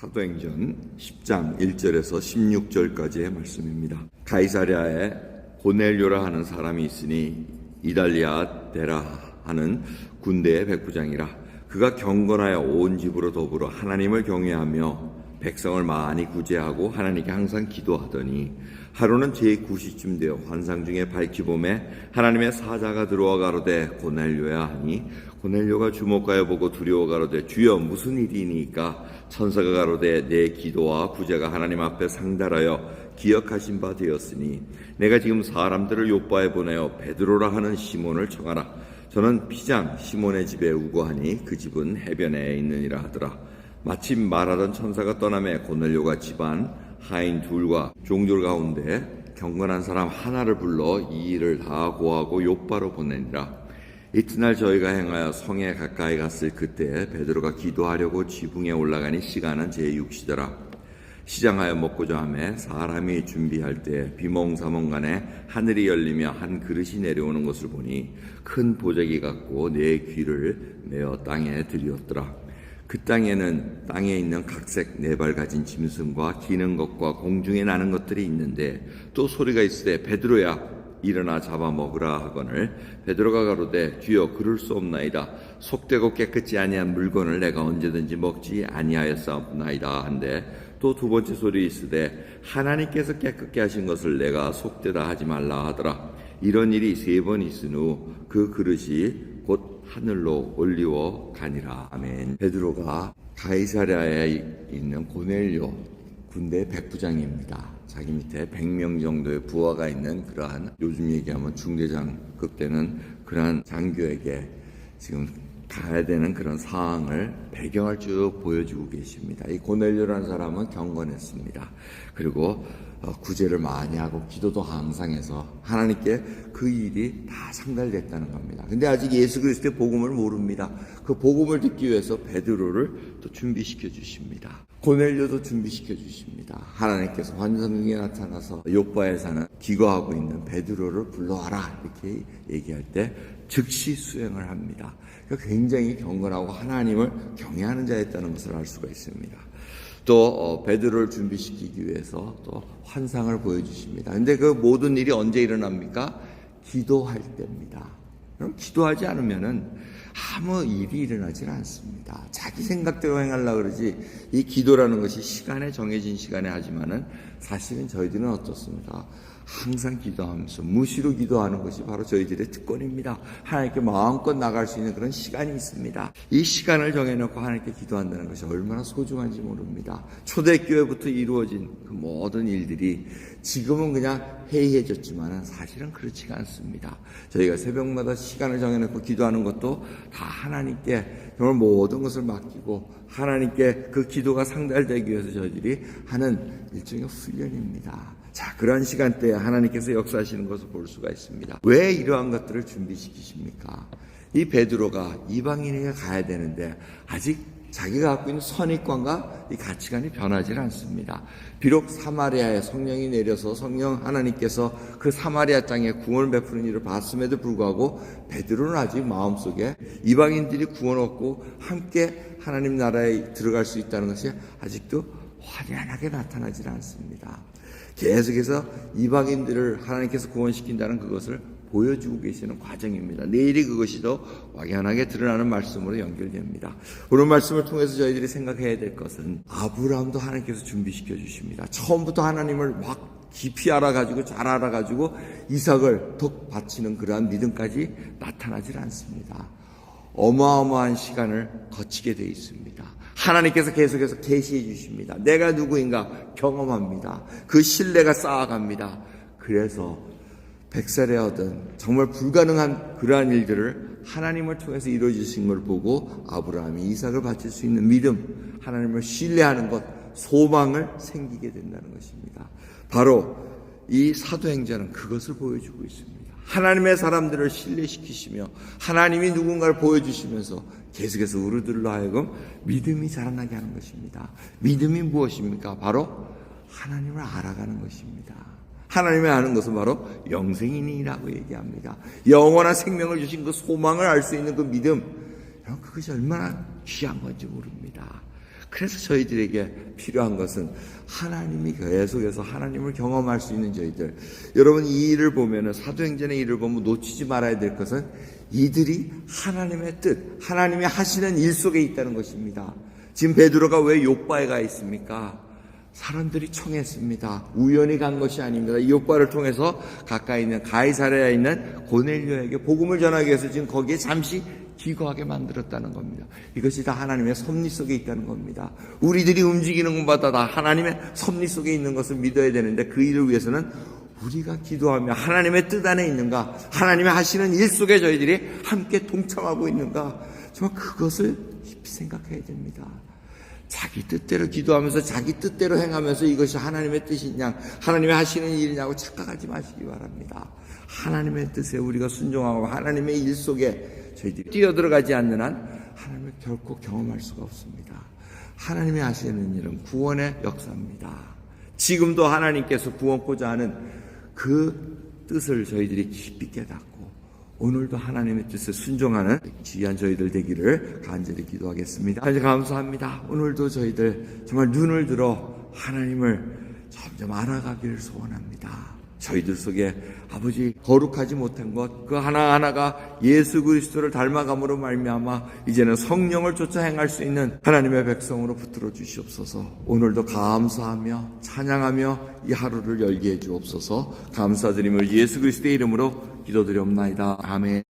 사도행전 10장 1절에서 16절까지의 말씀입니다. 가이사랴에 고넬료라 하는 사람이 있으니 이달리아 데라 하는 군대의 백부장이라. 그가 경건하여 온 집으로 더불어 하나님을 경외하며 백성을 많이 구제하고 하나님께 항상 기도하더니 하루는 제9시쯤 되어 환상 중에 밝히 보매 하나님의 사자가 들어와 가로되 고넬료야 하니 고넬료가 주목하여 보고 두려워 가로되 주여 무슨 일이니까? 천사가 가로되 내 기도와 구제가 하나님 앞에 상달하여 기억하신 바 되었으니 내가 지금 사람들을 요빠에 보내어 베드로라 하는 시몬을 청하라. 저는 피장 시몬의 집에 우거하니 그 집은 해변에 있느니라 하더라. 마침 말하던 천사가 떠나매 고넬료가 집안 하인 둘과 종졸 가운데 경건한 사람 하나를 불러 이 일을 다 고하고 요빠로 보내니라. 이튿날 저희가 행하여 성에 가까이 갔을 그때 베드로가 기도하려고 지붕에 올라가니 시간은 제6시더라. 시장하여 먹고자 하매 사람이 준비할 때 비몽사몽간에 하늘이 열리며 한 그릇이 내려오는 것을 보니 큰 보자기 같고 내 귀를 메어 땅에 들이었더라. 그 땅에는 땅에 있는 각색 네 발 가진 짐승과 기는 것과 공중에 나는 것들이 있는데 또 소리가 있으되 베드로야 일어나 잡아먹으라 하거늘 베드로가 가로되 주여 그럴 수 없나이다. 속되고 깨끗지 아니한 물건을 내가 언제든지 먹지 아니하였사옵나이다 한데 또 두 번째 소리 있으되 하나님께서 깨끗게 하신 것을 내가 속되다 하지 말라 하더라. 이런 일이 3번 있은 후 그 그릇이 곧 하늘로 올리워 가니라. 아멘. 베드로가 가이사랴에 있는 고넬료 군대 백부장입니다. 자기 밑에 100명 정도의 부하가 있는 그러한, 요즘 얘기하면 중대장급 되는 그러한 장교에게 지금 가야 되는 그런 상황을, 배경을 쭉 보여주고 계십니다. 이 고넬료라는 사람은 경건했습니다. 그리고 구제를 많이 하고 기도도 항상 해서 하나님께 그 일이 다 상달됐다는 겁니다. 근데 아직 예수 그리스도의 복음을 모릅니다. 그 복음을 듣기 위해서 베드로를 또 준비시켜 주십니다. 고넬료도 준비시켜 주십니다. 하나님께서 환상 중에 나타나서 요빠에 사는 기거하고 있는 베드로를 불러와라 이렇게 얘기할 때 즉시 수행을 합니다. 그러니까 굉장히 경건하고 하나님을 경외하는 자였다는 것을 알 수가 있습니다. 또 베드로를 준비시키기 위해서 또 환상을 보여주십니다. 그런데 그 모든 일이 언제 일어납니까? 기도할 때입니다. 그럼 기도하지 않으면은 아무 일이 일어나질 않습니다. 자기 생각대로 행하려고 그러지, 이 기도라는 것이 시간에 정해진 시간에 하지만은 사실은 저희들은 어떻습니까? 항상 기도하면서 무시로 기도하는 것이 바로 저희들의 특권입니다. 하나님께 마음껏 나갈 수 있는 그런 시간이 있습니다. 이 시간을 정해놓고 하나님께 기도한다는 것이 얼마나 소중한지 모릅니다. 초대교회부터 이루어진 그 모든 일들이 지금은 그냥 해이해졌지만 사실은 그렇지가 않습니다. 저희가 새벽마다 시간을 정해놓고 기도하는 것도 다 하나님께 정말 모든 것을 맡기고 하나님께 그 기도가 상달되기 위해서 저희들이 하는 일종의 훈련입니다. 자, 그러한 시간대에 하나님께서 역사하시는 것을 볼 수가 있습니다. 왜 이러한 것들을 준비시키십니까? 이 베드로가 이방인에게 가야 되는데 아직 자기가 갖고 있는 선입관과 이 가치관이 변하지 않습니다. 비록 사마리아에 성령이 내려서 성령 하나님께서 그 사마리아 땅에 구원을 베푸는 일을 봤음에도 불구하고 베드로는 아직 마음속에 이방인들이 구원 얻고 함께 하나님 나라에 들어갈 수 있다는 것이 아직도 확연하게 나타나지 않습니다. 계속해서 이방인들을 하나님께서 구원시킨다는 그것을 보여주고 계시는 과정입니다. 내일이 그것이 더 확연하게 드러나는 말씀으로 연결됩니다. 오늘 말씀을 통해서 저희들이 생각해야 될 것은 아브라함도 하나님께서 준비시켜 주십니다. 처음부터 하나님을 막 깊이 알아가지고 잘 알아가지고 이삭을 더 바치는 그러한 믿음까지 나타나질 않습니다. 어마어마한 시간을 거치게 되어 있습니다. 하나님께서 계속해서 계시해 주십니다. 내가 누구인가 경험합니다. 그 신뢰가 쌓아갑니다. 그래서 100살에 얻은 정말 불가능한 그러한 일들을 하나님을 통해서 이루어지신 걸 보고 아브라함이 이삭을 바칠 수 있는 믿음, 하나님을 신뢰하는 것, 소망을 생기게 된다는 것입니다. 바로 이 사도행전은 그것을 보여주고 있습니다. 하나님의 사람들을 신뢰시키시며 하나님이 누군가를 보여주시면서 계속해서 우리들로 하여금 믿음이 자라나게 하는 것입니다. 믿음이 무엇입니까? 바로 하나님을 알아가는 것입니다. 하나님을 아는 것은 바로 영생이니라고 얘기합니다. 영원한 생명을 주신 그 소망을 알 수 있는 그 믿음, 그것이 얼마나 귀한 건지 모릅니다. 그래서 저희들에게 필요한 것은 하나님이 계속해서 하나님을 경험할 수 있는 저희들. 여러분 이 일을 보면은 사도행전의 일을 보면 놓치지 말아야 될 것은 이들이 하나님의 뜻, 하나님이 하시는 일 속에 있다는 것입니다. 지금 베드로가 왜 욥바에 가 있습니까? 사람들이 청했습니다. 우연히 간 것이 아닙니다. 이 욥바를 통해서 가까이 있는 가이사랴에 있는 고넬료에게 복음을 전하기 위해서 지금 거기에 잠시 기거하게 만들었다는 겁니다. 이것이 다 하나님의 섭리 속에 있다는 겁니다. 우리들이 움직이는 것마다 다 하나님의 섭리 속에 있는 것을 믿어야 되는데 그 일을 위해서는 우리가 기도하며 하나님의 뜻 안에 있는가, 하나님이 하시는 일 속에 저희들이 함께 동참하고 있는가, 정말 그것을 깊이 생각해야 됩니다. 자기 뜻대로 기도하면서 자기 뜻대로 행하면서 이것이 하나님의 뜻이냐, 하나님이 하시는 일이냐고 착각하지 마시기 바랍니다. 하나님의 뜻에 우리가 순종하고 하나님의 일 속에 저희들이 뛰어들어가지 않는 한 하나님을 결코 경험할 수가 없습니다. 하나님이 하시는 일은 구원의 역사입니다. 지금도 하나님께서 구원코자 하는 그 뜻을 저희들이 깊이 깨닫고 오늘도 하나님의 뜻에 순종하는 귀한 저희들 되기를 간절히 기도하겠습니다. 감사합니다. 오늘도 저희들 정말 눈을 들어 하나님을 점점 알아가기를 소원합니다. 저희들 속에 아버지 거룩하지 못한 것 그 하나하나가 예수 그리스도를 닮아감으로 말미암아 이제는 성령을 쫓아 행할 수 있는 하나님의 백성으로 붙들어 주시옵소서. 오늘도 감사하며 찬양하며 이 하루를 열게 해 주옵소서. 감사드림을 예수 그리스도의 이름으로 기도드리옵나이다. 아멘.